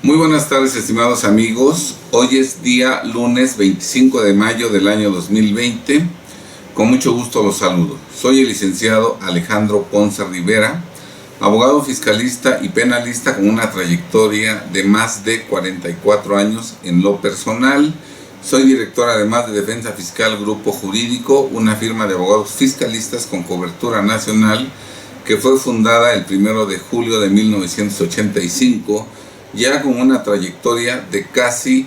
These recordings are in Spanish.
Muy buenas tardes, estimados amigos. Hoy es día lunes 25 de mayo del año 2020. Con mucho gusto los saludo. Soy el licenciado Alejandro Ponce Rivera, abogado fiscalista y penalista con una trayectoria de más de 44 años en lo personal. Soy director además de Defensa Fiscal Grupo Jurídico, una firma de abogados fiscalistas con cobertura nacional que fue fundada el 1 de julio de 1985, ya con una trayectoria de casi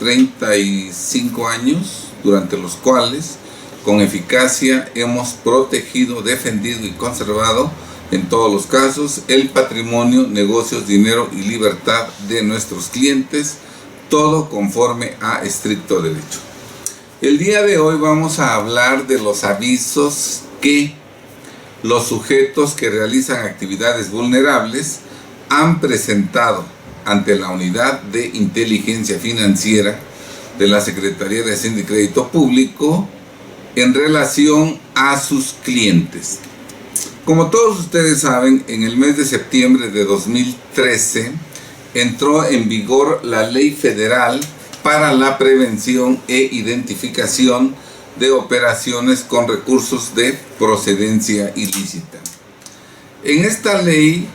35 años, durante los cuales con eficacia hemos protegido, defendido y conservado en todos los casos el patrimonio, negocios, dinero y libertad de nuestros clientes, todo conforme a estricto derecho. El día de hoy vamos a hablar de los avisos que los sujetos que realizan actividades vulnerables han presentado ante la Unidad de Inteligencia Financiera de la Secretaría de Hacienda y Crédito Público en relación a sus clientes. Como todos ustedes saben, en el mes de septiembre de 2013 entró en vigor la Ley Federal para la prevención e identificación de operaciones con recursos de procedencia ilícita. En esta ley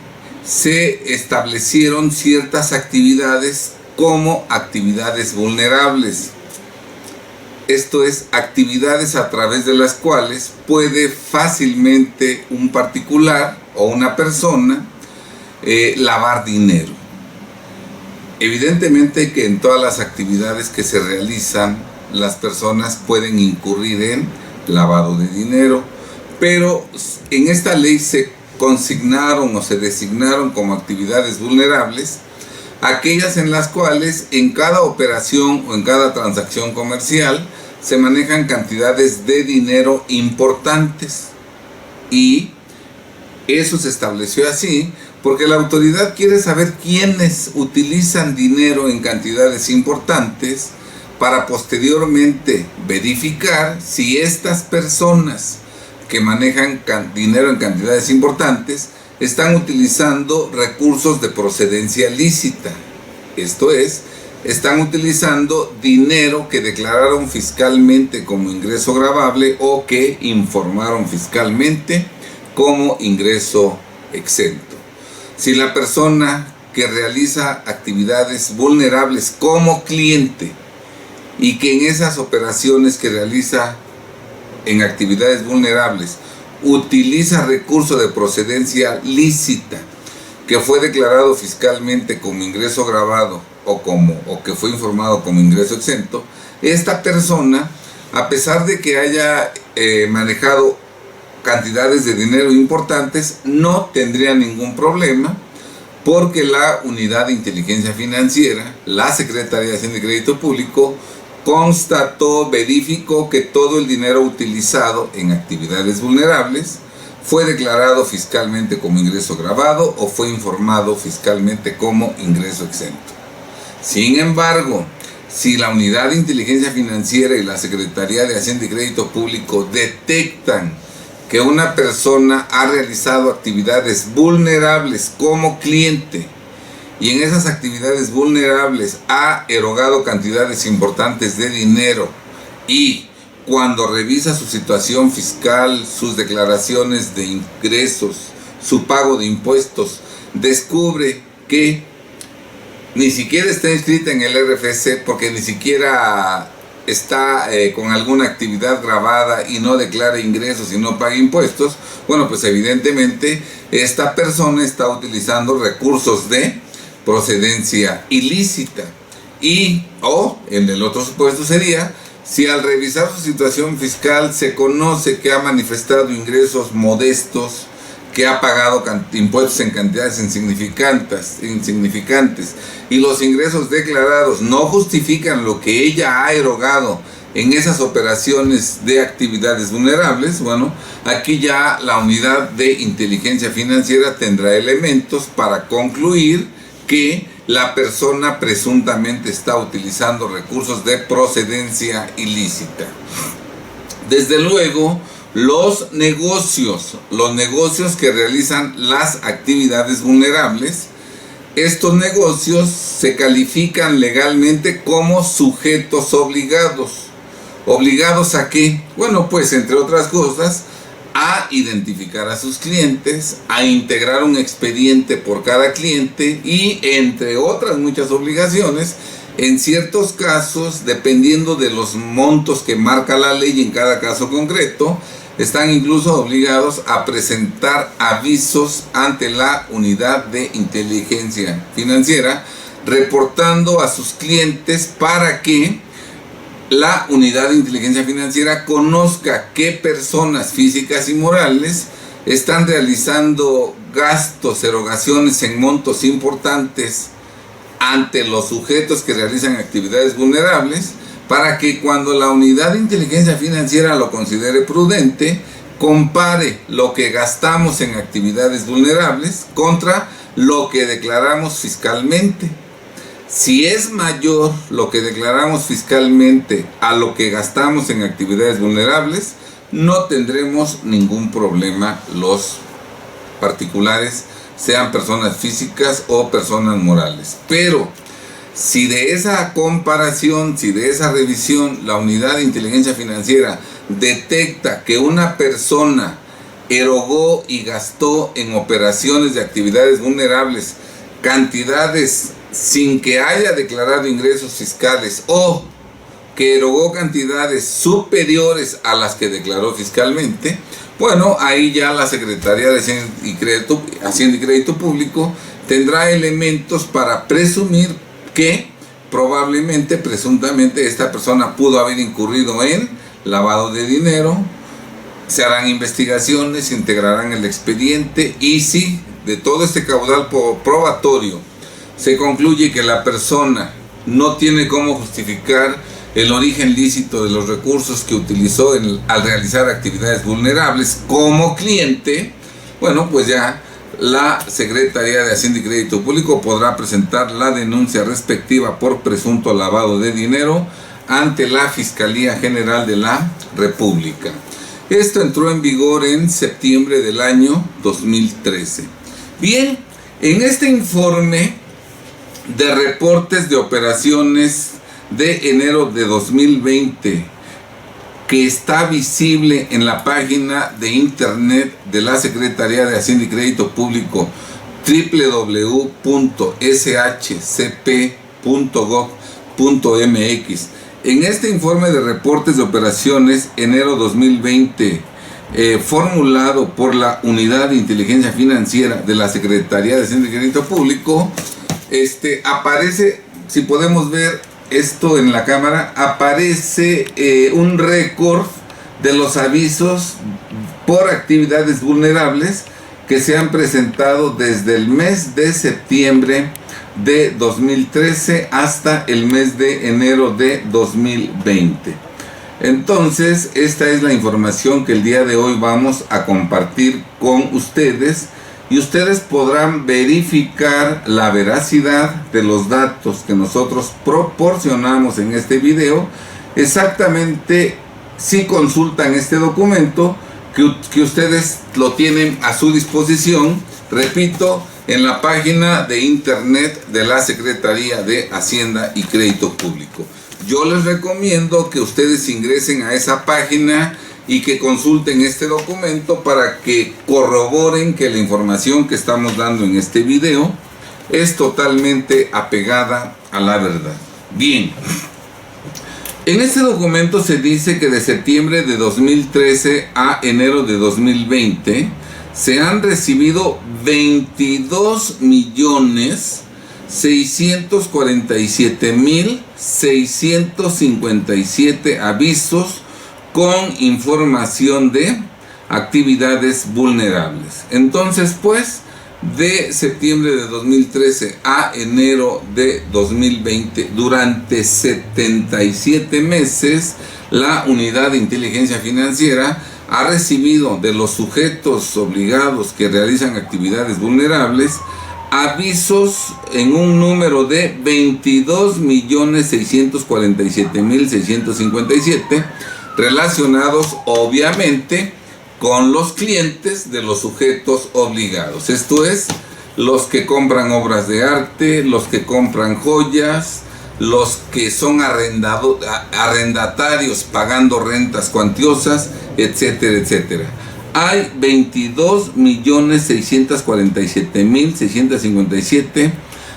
se establecieron ciertas actividades como actividades vulnerables. Esto es, actividades a través de las cuales puede fácilmente un particular o una persona lavar dinero. Evidentemente que en todas las actividades que se realizan, las personas pueden incurrir en lavado de dinero, pero en esta ley se consignaron o se designaron como actividades vulnerables aquellas en las cuales en cada operación o en cada transacción comercial se manejan cantidades de dinero importantes, y eso se estableció así porque la autoridad quiere saber quiénes utilizan dinero en cantidades importantes para posteriormente verificar si estas personas que manejan dinero en cantidades importantes están utilizando recursos de procedencia lícita. Esto es, están utilizando dinero que declararon fiscalmente como ingreso gravable o que informaron fiscalmente como ingreso exento. Si la persona que realiza actividades vulnerables como cliente y que en esas operaciones que realiza en actividades vulnerables utiliza recurso de procedencia lícita que fue declarado fiscalmente como ingreso gravado o que fue informado como ingreso exento, esta persona, a pesar de que haya manejado cantidades de dinero importantes, no tendría ningún problema, porque la Unidad de Inteligencia Financiera, la Secretaría de Hacienda y Crédito Público, constató, verificó que todo el dinero utilizado en actividades vulnerables fue declarado fiscalmente como ingreso gravado o fue informado fiscalmente como ingreso exento. Sin embargo, si la Unidad de Inteligencia Financiera y la Secretaría de Hacienda y Crédito Público detectan que una persona ha realizado actividades vulnerables como cliente y en esas actividades vulnerables ha erogado cantidades importantes de dinero, y cuando revisa su situación fiscal, sus declaraciones de ingresos, su pago de impuestos, descubre que ni siquiera está inscrita en el RFC porque ni siquiera está con alguna actividad grabada y no declara ingresos y no paga impuestos, bueno, pues evidentemente esta persona está utilizando recursos de procedencia ilícita. O en el otro supuesto sería, si al revisar su situación fiscal se conoce que ha manifestado ingresos modestos, que ha pagado impuestos en cantidades insignificantes y los ingresos declarados no justifican lo que ella ha erogado en esas operaciones de actividades vulnerables, bueno, aquí ya la Unidad de Inteligencia Financiera tendrá elementos para concluir que la persona presuntamente está utilizando recursos de procedencia ilícita. Desde luego, los negocios que realizan las actividades vulnerables estos negocios se califican legalmente como sujetos obligados. ¿Obligados a qué? Bueno, pues entre otras cosas, a identificar a sus clientes, a integrar un expediente por cada cliente y entre otras muchas obligaciones. En ciertos casos, dependiendo de los montos que marca la ley en cada caso concreto, están incluso obligados a presentar avisos ante la unidad de inteligencia financiera, reportando a sus clientes para que la unidad de inteligencia financiera conozca qué personas físicas y morales están realizando gastos, erogaciones en montos importantes ante los sujetos que realizan actividades vulnerables, para que cuando la unidad de inteligencia financiera lo considere prudente, compare lo que gastamos en actividades vulnerables contra lo que declaramos fiscalmente. Si es mayor lo que declaramos fiscalmente a lo que gastamos en actividades vulnerables, no tendremos ningún problema los particulares, sean personas físicas o personas morales. Pero si de esa comparación, si de esa revisión, la unidad de inteligencia financiera detecta que una persona erogó y gastó en operaciones de actividades vulnerables cantidades sin que haya declarado ingresos fiscales, o que erogó cantidades superiores a las que declaró fiscalmente, bueno, ahí ya la Secretaría de Hacienda y Crédito Público tendrá elementos para presumir que probablemente, presuntamente, esta persona pudo haber incurrido en lavado de dinero. Se harán investigaciones, se integrarán el expediente, y si de todo este caudal probatorio se concluye que la persona no tiene cómo justificar el origen lícito de los recursos que utilizó al realizar actividades vulnerables como cliente, bueno, pues ya la Secretaría de Hacienda y Crédito Público podrá presentar la denuncia respectiva por presunto lavado de dinero ante la Fiscalía General de la República. Esto entró en vigor en septiembre del año 2013. Bien, en este informe de reportes de operaciones de enero de 2020, que está visible en la página de internet de la Secretaría de Hacienda y Crédito Público, www.shcp.gov.mx. En este informe de reportes de operaciones enero 2020, formulado por la Unidad de Inteligencia Financiera de la Secretaría de Hacienda y Crédito Público, aparece, si podemos ver esto en la cámara, aparece un récord de los avisos por actividades vulnerables que se han presentado desde el mes de septiembre de 2013 hasta el mes de enero de 2020. Entonces, esta es la información que el día de hoy vamos a compartir con ustedes, y ustedes podrán verificar la veracidad de los datos que nosotros proporcionamos en este video, exactamente si consultan este documento que ustedes lo tienen a su disposición, repito, en la página de internet de la Secretaría de Hacienda y Crédito Público. Yo les recomiendo que ustedes ingresen a esa página y que consulten este documento para que corroboren que la información que estamos dando en este video es totalmente apegada a la verdad. Bien, en este documento se dice que de septiembre de 2013 a enero de 2020 se han recibido 22.647.657 avisos con información de actividades vulnerables. Entonces, pues, de septiembre de 2013 a enero de 2020, durante 77 meses, la Unidad de Inteligencia Financiera ha recibido de los sujetos obligados que realizan actividades vulnerables avisos en un número de 22.647.657 relacionados obviamente con los clientes de los sujetos obligados. Esto es, los que compran obras de arte, los que compran joyas, los que son arrendatarios pagando rentas cuantiosas, etcétera, etcétera. Hay 22.647.657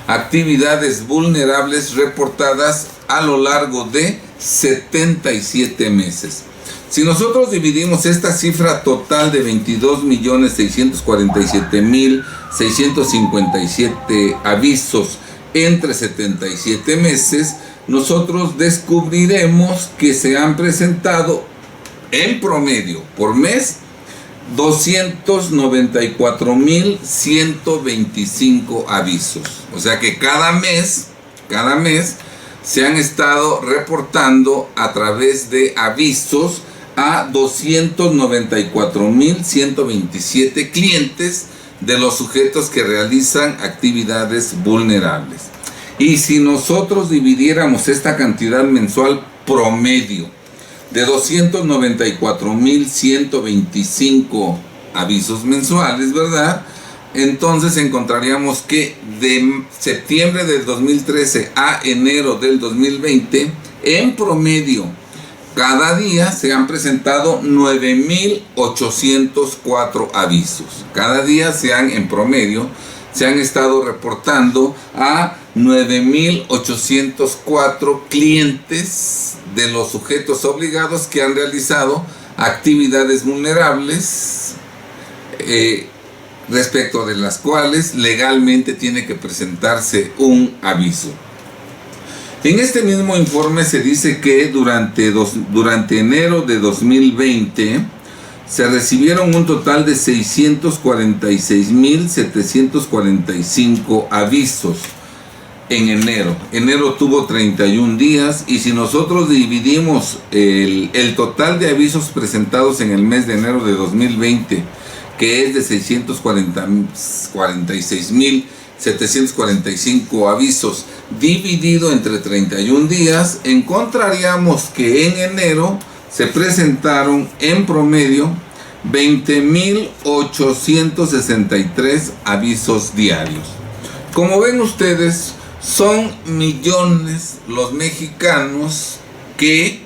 actividades vulnerables reportadas a lo largo de 77 meses. Si nosotros dividimos esta cifra total de 22.647.657 avisos entre 77 meses, nosotros descubriremos que se han presentado en promedio por mes 294.125 avisos. O sea que cada mes se han estado reportando a través de avisos a 294.127 clientes de los sujetos que realizan actividades vulnerables. Y si nosotros dividiéramos esta cantidad mensual promedio de 294.125 avisos mensuales, ¿verdad? Entonces encontraríamos que de septiembre del 2013 a enero del 2020, en promedio, cada día se han presentado 9.804 avisos. Cada día en promedio, se han estado reportando a 9.804 clientes de los sujetos obligados que han realizado actividades vulnerables, respecto de las cuales legalmente tiene que presentarse un aviso. En este mismo informe se dice que durante enero de 2020 se recibieron un total de 646.745 avisos en enero. Enero tuvo 31 días y si nosotros dividimos el total de avisos presentados en el mes de enero de 2020, que es de 646.745 avisos, dividido entre 31 días, encontraríamos que en enero se presentaron en promedio 20.863 avisos diarios. Como ven ustedes, son millones los mexicanos que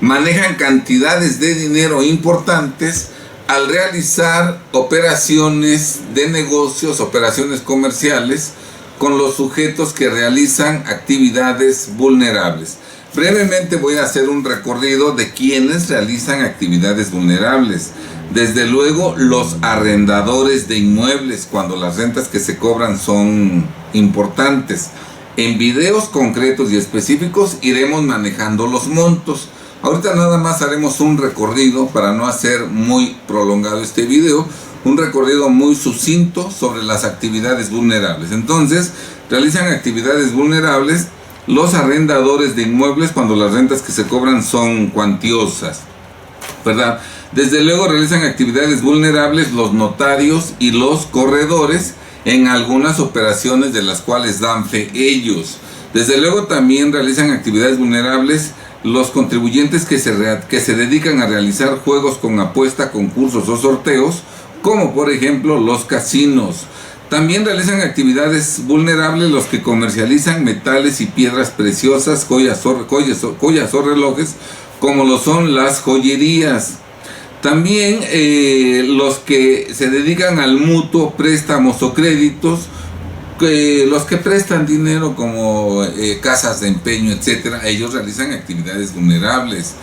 manejan cantidades de dinero importantes al realizar operaciones de negocios, operaciones comerciales con los sujetos que realizan actividades vulnerables. Brevemente voy a hacer un recorrido de quienes realizan actividades vulnerables. Desde luego, los arrendadores de inmuebles, cuando las rentas que se cobran son importantes. En videos concretos y específicos iremos manejando los montos. Ahorita nada más haremos un recorrido para no hacer muy prolongado este video, un recorrido muy sucinto sobre las actividades vulnerables. Entonces, realizan actividades vulnerables los arrendadores de inmuebles cuando las rentas que se cobran son cuantiosas, ¿verdad? Desde luego realizan actividades vulnerables los notarios y los corredores en algunas operaciones de las cuales dan fe ellos. Desde luego también realizan actividades vulnerables los contribuyentes que se dedican a realizar juegos con apuesta, concursos o sorteos, como por ejemplo los casinos. También realizan actividades vulnerables los que comercializan metales y piedras preciosas, joyas o relojes, como lo son las joyerías. También los que se dedican al mutuo, préstamos o créditos, los que prestan dinero como casas de empeño, etcétera, ellos realizan actividades vulnerables.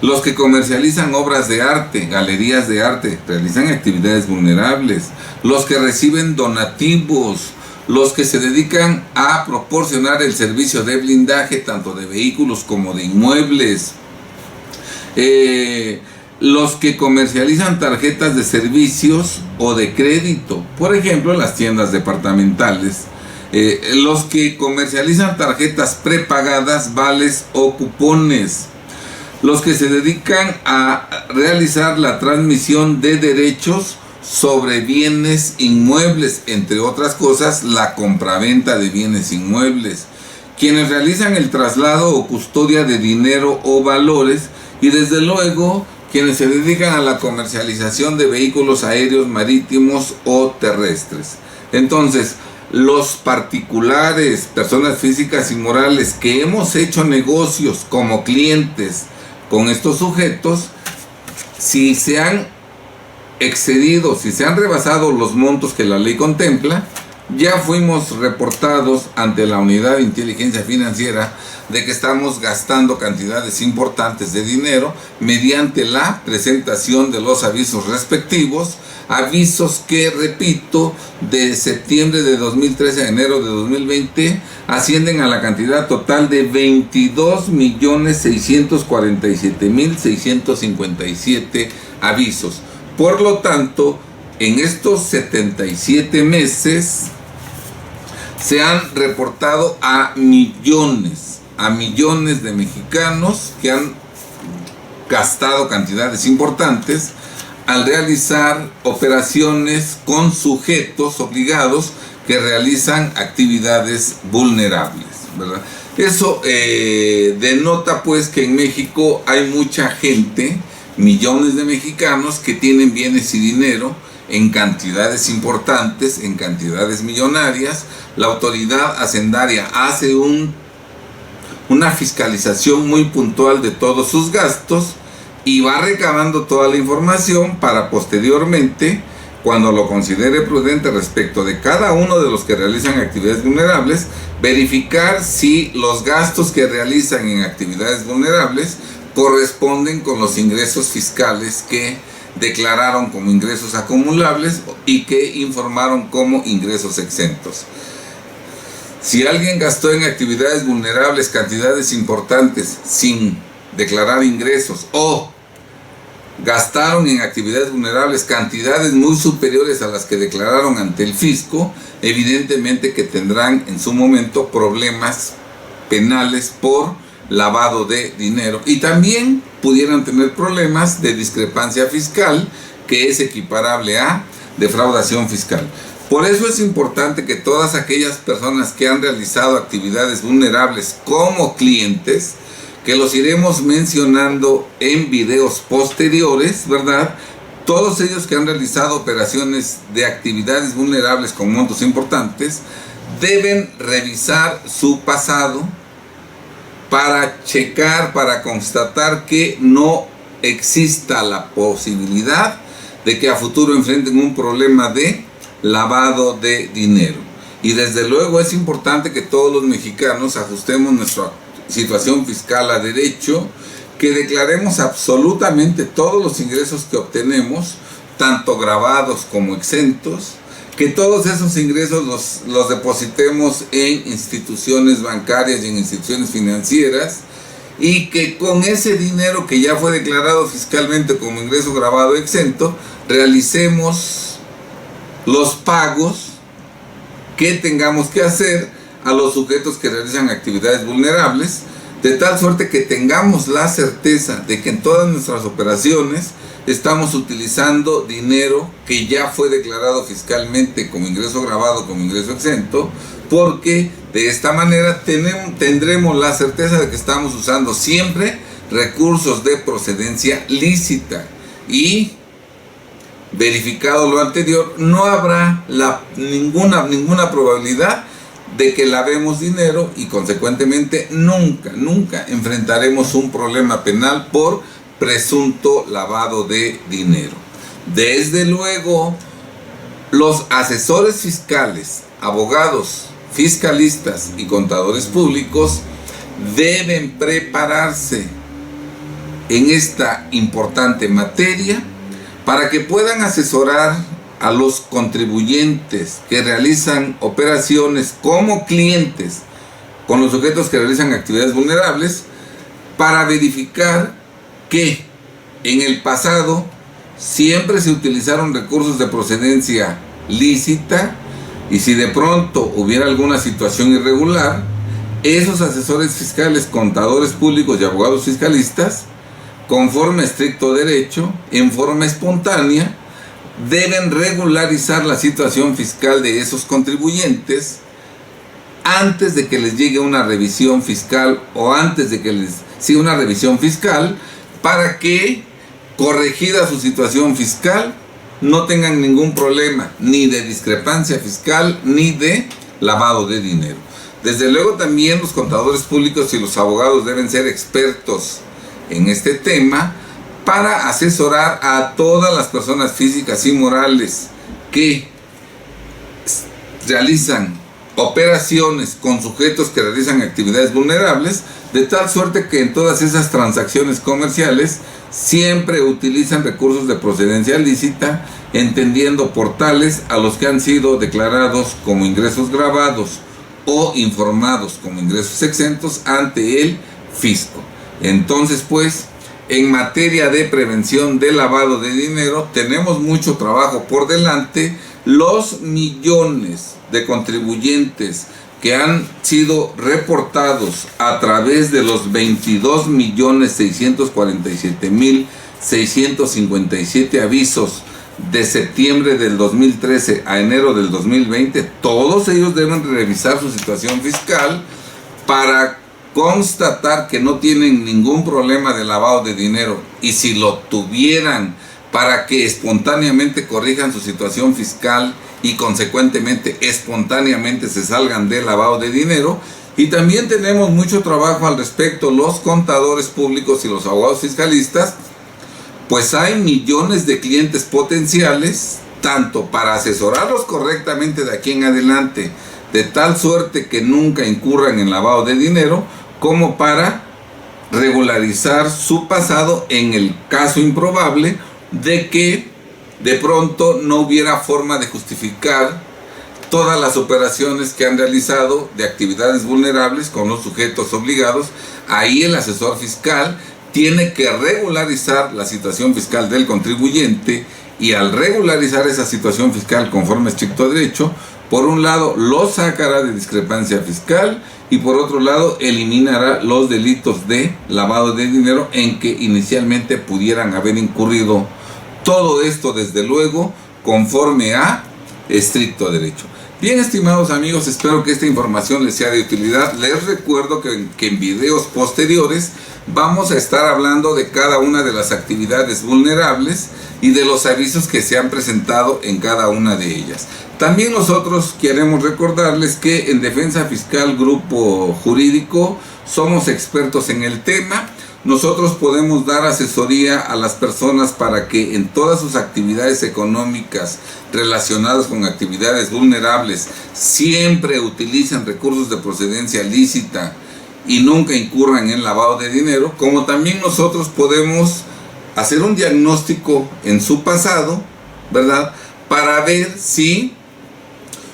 Los que comercializan obras de arte, galerías de arte, realizan actividades vulnerables. Los que reciben donativos, los que se dedican a proporcionar el servicio de blindaje tanto de vehículos como de inmuebles. Los que comercializan tarjetas de servicios o de crédito, por ejemplo las tiendas departamentales. Los que comercializan tarjetas prepagadas, vales o cupones. Los que se dedican a realizar la transmisión de derechos sobre bienes inmuebles, entre otras cosas, la compraventa de bienes inmuebles. Quienes realizan el traslado o custodia de dinero o valores, y desde luego quienes se dedican a la comercialización de vehículos aéreos, marítimos o terrestres. Entonces, los particulares, personas físicas y morales que hemos hecho negocios como clientes con estos sujetos, si se han excedido, si se han rebasado los montos que la ley contempla, ya fuimos reportados ante la Unidad de Inteligencia Financiera de que estamos gastando cantidades importantes de dinero mediante la presentación de los avisos respectivos, avisos que, repito, de septiembre de 2013 a enero de 2020 ascienden a la cantidad total de 22.647.657 avisos. Por lo tanto, en estos 77 meses se han reportado a millones de mexicanos que han gastado cantidades importantes al realizar operaciones con sujetos obligados que realizan actividades vulnerables, ¿verdad? Eso denota pues que en México hay mucha gente, millones de mexicanos que tienen bienes y dinero en cantidades importantes, en cantidades millonarias. La autoridad hacendaria hace una fiscalización muy puntual de todos sus gastos y va recabando toda la información para posteriormente, cuando lo considere prudente respecto de cada uno de los que realizan actividades vulnerables, verificar si los gastos que realizan en actividades vulnerables corresponden con los ingresos fiscales que declararon como ingresos acumulables y que informaron como ingresos exentos. Si alguien gastó en actividades vulnerables cantidades importantes sin declarar ingresos, o gastaron en actividades vulnerables cantidades muy superiores a las que declararon ante el fisco, evidentemente que tendrán en su momento problemas penales por lavado de dinero, y también pudieran tener problemas de discrepancia fiscal, que es equiparable a defraudación fiscal. Por eso es importante que todas aquellas personas que han realizado actividades vulnerables como clientes, que los iremos mencionando en videos posteriores, ¿verdad? Todos ellos que han realizado operaciones de actividades vulnerables con montos importantes, deben revisar su pasado para checar, para constatar que no exista la posibilidad de que a futuro enfrenten un problema de lavado de dinero. Y desde luego es importante que todos los mexicanos ajustemos nuestra situación fiscal a derecho, que declaremos absolutamente todos los ingresos que obtenemos, tanto gravados como exentos, que todos esos ingresos los depositemos en instituciones bancarias y en instituciones financieras, y que con ese dinero que ya fue declarado fiscalmente como ingreso gravado exento, realicemos los pagos que tengamos que hacer a los sujetos que realizan actividades vulnerables, de tal suerte que tengamos la certeza de que en todas nuestras operaciones estamos utilizando dinero que ya fue declarado fiscalmente como ingreso gravado, como ingreso exento, porque de esta manera tendremos la certeza de que estamos usando siempre recursos de procedencia lícita, y verificado lo anterior, no habrá ninguna probabilidad de que lavemos dinero, y consecuentemente nunca enfrentaremos un problema penal por presunto lavado de dinero. Desde luego, los asesores fiscales, abogados, fiscalistas y contadores públicos deben prepararse en esta importante materia para que puedan asesorar a los contribuyentes que realizan operaciones como clientes con los sujetos que realizan actividades vulnerables, para verificar que en el pasado siempre se utilizaron recursos de procedencia lícita, y si de pronto hubiera alguna situación irregular, esos asesores fiscales, contadores públicos y abogados fiscalistas, conforme a estricto derecho, en forma espontánea, deben regularizar la situación fiscal de esos contribuyentes antes de que les llegue una revisión fiscal, o antes de que les siga una revisión fiscal, para que, corregida su situación fiscal, no tengan ningún problema, ni de discrepancia fiscal, ni de lavado de dinero. Desde luego también los contadores públicos y los abogados deben ser expertos en este tema para asesorar a todas las personas físicas y morales que realizan operaciones con sujetos que realizan actividades vulnerables, de tal suerte que en todas esas transacciones comerciales siempre utilizan recursos de procedencia lícita, entendiendo por tales a los que han sido declarados como ingresos gravados o informados como ingresos exentos ante el fisco. Entonces, pues, en materia de prevención del lavado de dinero tenemos mucho trabajo por delante. Los millones de contribuyentes que han sido reportados a través de los 22.647.657 avisos de septiembre del 2013 a enero del 2020, todos ellos deben revisar su situación fiscal para constatar que no tienen ningún problema de lavado de dinero, y si lo tuvieran, para que espontáneamente corrijan su situación fiscal y consecuentemente espontáneamente se salgan del lavado de dinero. Y también tenemos mucho trabajo al respecto los contadores públicos y los abogados fiscalistas, pues hay millones de clientes potenciales, tanto para asesorarlos correctamente de aquí en adelante, de tal suerte que nunca incurran en lavado de dinero, como para regularizar su pasado en el caso improbable de que de pronto no hubiera forma de justificar todas las operaciones que han realizado de actividades vulnerables con los sujetos obligados. Ahí el asesor fiscal tiene que regularizar la situación fiscal del contribuyente, y al regularizar esa situación fiscal conforme a estricto derecho, por un lado lo sacará de discrepancia fiscal y por otro lado eliminará los delitos de lavado de dinero en que inicialmente pudieran haber incurrido. Todo esto, desde luego, conforme a estricto derecho. Bien, estimados amigos, espero que esta información les sea de utilidad. Les recuerdo que en videos posteriores vamos a estar hablando de cada una de las actividades vulnerables y de los avisos que se han presentado en cada una de ellas. También nosotros queremos recordarles que en Defensa Fiscal Grupo Jurídico somos expertos en el tema. Nosotros podemos dar asesoría a las personas para que en todas sus actividades económicas relacionadas con actividades vulnerables siempre utilicen recursos de procedencia lícita y nunca incurran en lavado de dinero, como también nosotros podemos hacer un diagnóstico en su pasado, ¿verdad?, para ver si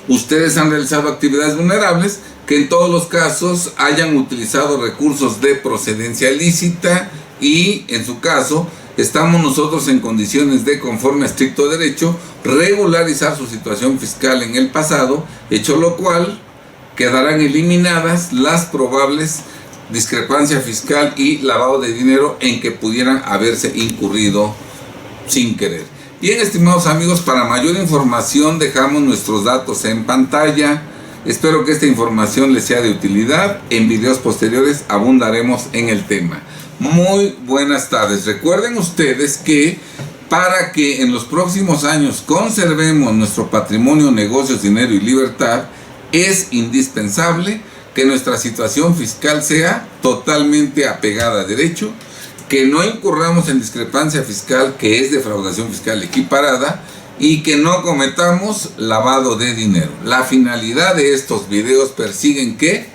ustedes han realizado actividades vulnerables, que en todos los casos hayan utilizado recursos de procedencia lícita, y en su caso estamos nosotros en condiciones de, conforme a estricto derecho, regularizar su situación fiscal en el pasado, hecho lo cual quedarán eliminadas las probables discrepancia fiscal y lavado de dinero en que pudieran haberse incurrido sin querer. Bien, estimados amigos, para mayor información dejamos nuestros datos en pantalla. Espero que esta información les sea de utilidad. En videos posteriores abundaremos en el tema. Muy buenas tardes. Recuerden ustedes que para que en los próximos años conservemos nuestro patrimonio, negocios, dinero y libertad, es indispensable que nuestra situación fiscal sea totalmente apegada a derecho, que no incurramos en discrepancia fiscal, que es defraudación fiscal equiparada, y que no cometamos lavado de dinero. La finalidad de estos videos persiguen que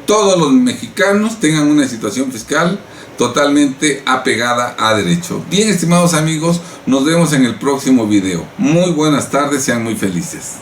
todos los mexicanos tengan una situación fiscal totalmente apegada a derecho. Bien, estimados amigos, nos vemos en el próximo video. Muy buenas tardes, sean muy felices.